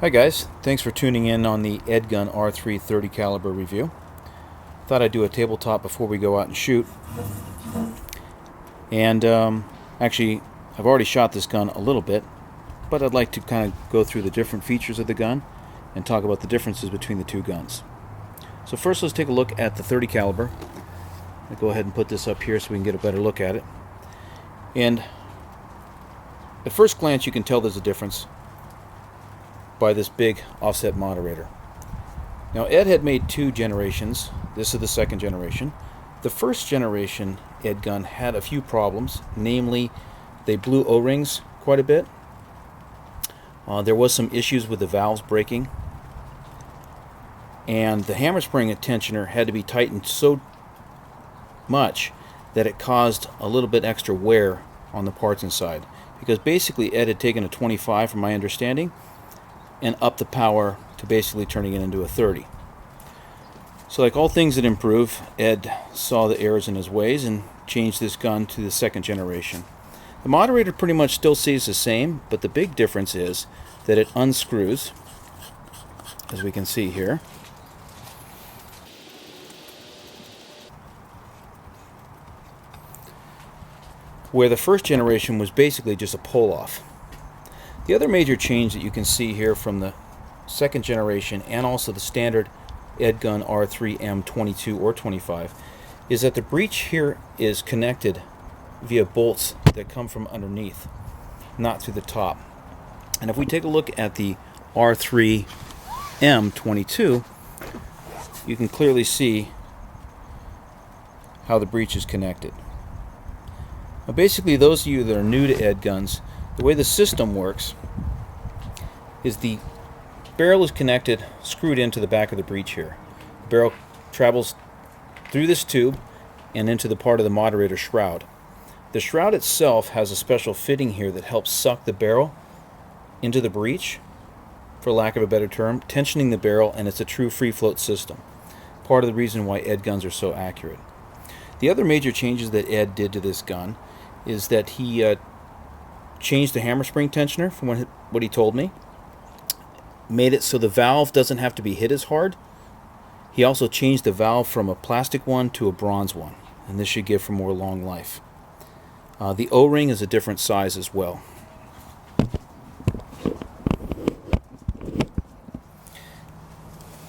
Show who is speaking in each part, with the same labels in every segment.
Speaker 1: Hi guys, thanks for tuning in on the EDgun R3 30 caliber review. Thought I'd do a tabletop before we go out and shoot. And actually, I've already shot this gun a little bit, but I'd like to kind of go through the different features of the gun and talk about the differences between the two guns. So first, let's take a look at the 30 caliber. I'll go ahead and put this up here so we can get a better look at it. And at first glance, you can tell there's a difference by this big offset moderator. Now, Ed had made two generations. This is the second generation. The first generation Ed gun had a few problems, namely they blew O-rings quite a bit. There was some issues with the valves breaking, and the hammer spring tensioner had to be tightened so much that it caused a little bit extra wear on the parts inside, because basically Ed had taken a 25 from my understanding and upped the power to basically turning it into a 30. So like all things that improve, Ed saw the errors in his ways and changed this gun to the second generation. The moderator pretty much still stays the same, but the big difference is that it unscrews, as we can see here. Where the first generation was basically just a pull-off. The other major change that you can see here from the second generation and also the standard EDgun R3 M22 or 25 is that the breech here is connected via bolts that come from underneath, not through the top. And if we take a look at the R3 M22, you can clearly see how the breech is connected. Now basically, those of you that are new to Ed guns, the way the system works is the barrel is connected, screwed into the back of the breech here. The barrel travels through this tube and into the part of the moderator shroud. The shroud itself has a special fitting here that helps suck the barrel into the breech, for lack of a better term, tensioning the barrel, and it's a true free float system. Part of the reason why Ed guns are so accurate. The other major changes that Ed did to this gun is that he changed the hammer spring tensioner from what he told me. Made it so the valve doesn't have to be hit as hard. He also changed the valve from a plastic one to a bronze one, and this should give for more long life. The O-ring is a different size as well.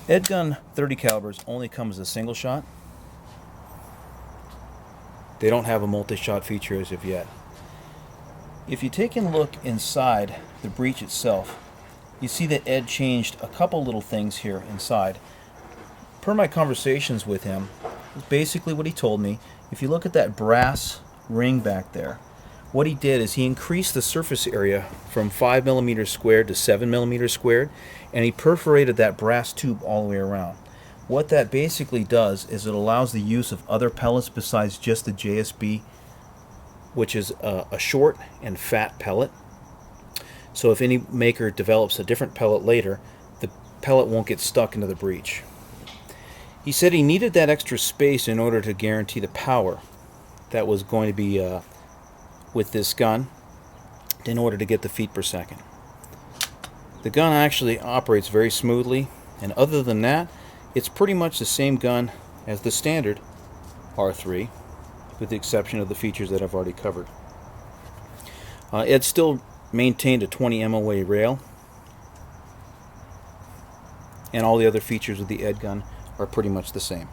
Speaker 1: EDgun 30 calibers only come as a single shot. They don't have a multi-shot feature as of yet. If you take a look inside the breech itself, you see that Ed changed a couple little things here inside. Per my conversations with him, basically what he told me, if you look at that brass ring back there, what he did is he increased the surface area from 5 millimeters squared to 7 millimeters squared, and he perforated that brass tube all the way around. What that basically does is it allows the use of other pellets besides just the JSB, which is a short and fat pellet. So if any maker develops a different pellet later, the pellet won't get stuck into the breech. He said he needed that extra space in order to guarantee the power that was going to be with this gun in order to get the feet per second. The gun actually operates very smoothly, and other than that, it's pretty much the same gun as the standard R3, with the exception of the features that I've already covered. Ed still maintained a 20 MOA rail, and all the other features of the Ed gun are pretty much the same.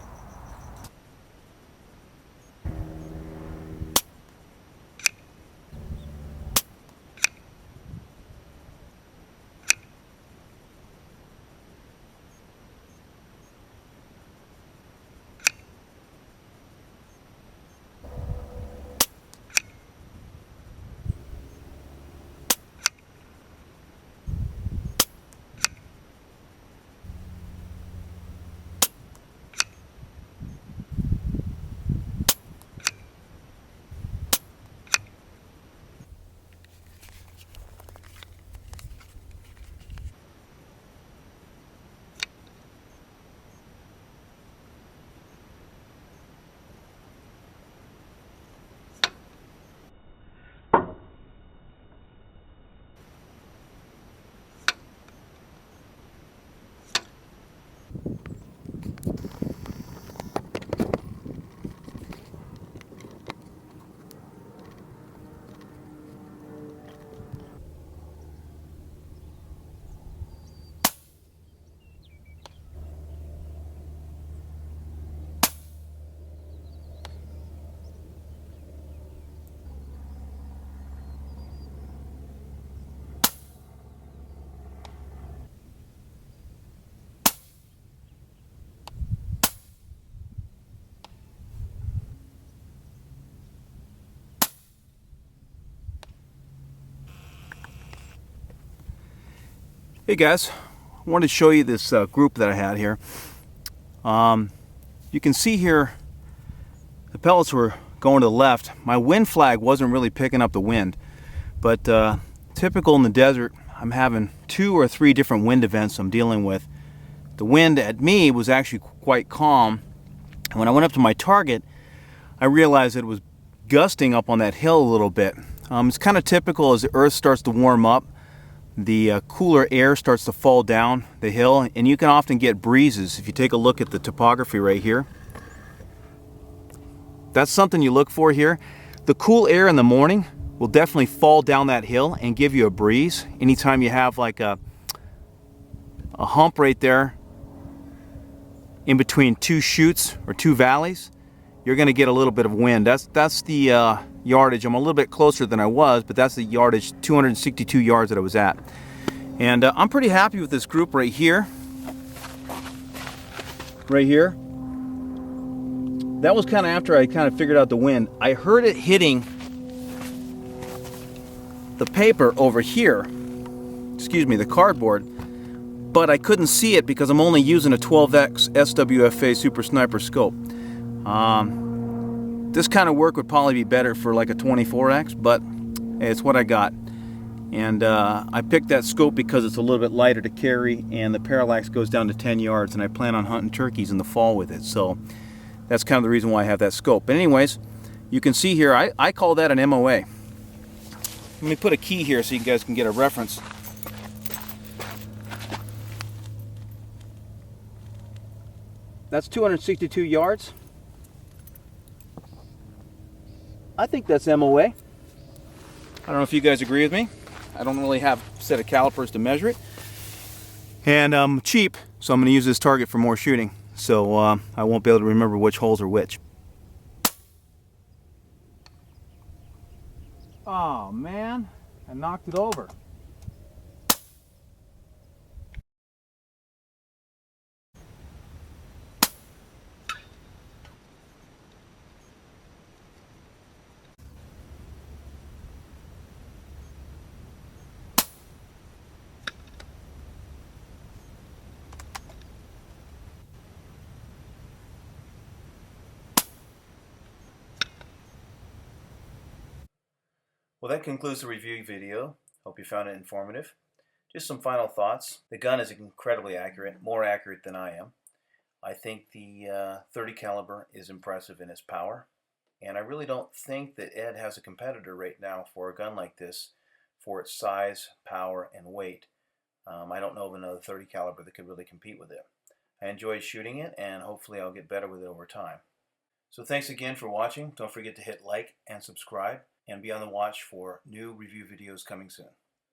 Speaker 1: Hey guys, I wanted to show you this group that I had here. You can see here the pellets were going to the left. My wind flag wasn't really picking up the wind, but typical in the desert, I'm having 2 or 3 different wind events I'm dealing with. The wind at me was actually quite calm, and when I went up to my target, I realized that it was gusting up on that hill a little bit. It's kind of typical as the earth starts to warm up. The cooler air starts to fall down the hill, and you can often get breezes. If you take a look at the topography right here, that's something you look for here. The cool air in the morning will definitely fall down that hill and give you a breeze. Anytime you have like a hump right there in between 2 chutes or 2 valleys, you're going to get a little bit of wind. That's the yardage. I'm a little bit closer than I was, but that's the yardage, 262 yards that I was at. And I'm pretty happy with this group right here. Right here. That was kind of after I kind of figured out the wind. I heard it hitting the paper over here, excuse me, the cardboard, but I couldn't see it because I'm only using a 12x SWFA Super Sniper scope. This kind of work would probably be better for like a 24x, but hey, it's what I got. And I picked that scope because it's a little bit lighter to carry, and the Parallax goes down to 10 yards, and I plan on hunting turkeys in the fall with it. So that's kind of the reason why I have that scope. But anyways, you can see here, I call that an MOA. Let me put a key here so you guys can get a reference. That's 262 yards. I think that's MOA. I don't know if you guys agree with me. I don't really have a set of calipers to measure it. And I'm cheap, so I'm going to use this target for more shooting. So I won't be able to remember which holes are which. Oh man, I knocked it over. Well, that concludes the review video. Hope you found it informative. Just some final thoughts. The gun is incredibly accurate, more accurate than I am. I think the 30 caliber is impressive in its power, and I really don't think that Ed has a competitor right now for a gun like this for its size, power, and weight. I don't know of another 30 caliber that could really compete with it. I enjoyed shooting it, and hopefully I'll get better with it over time. So thanks again for watching. Don't forget to hit like and subscribe, and be on the watch for new review videos coming soon.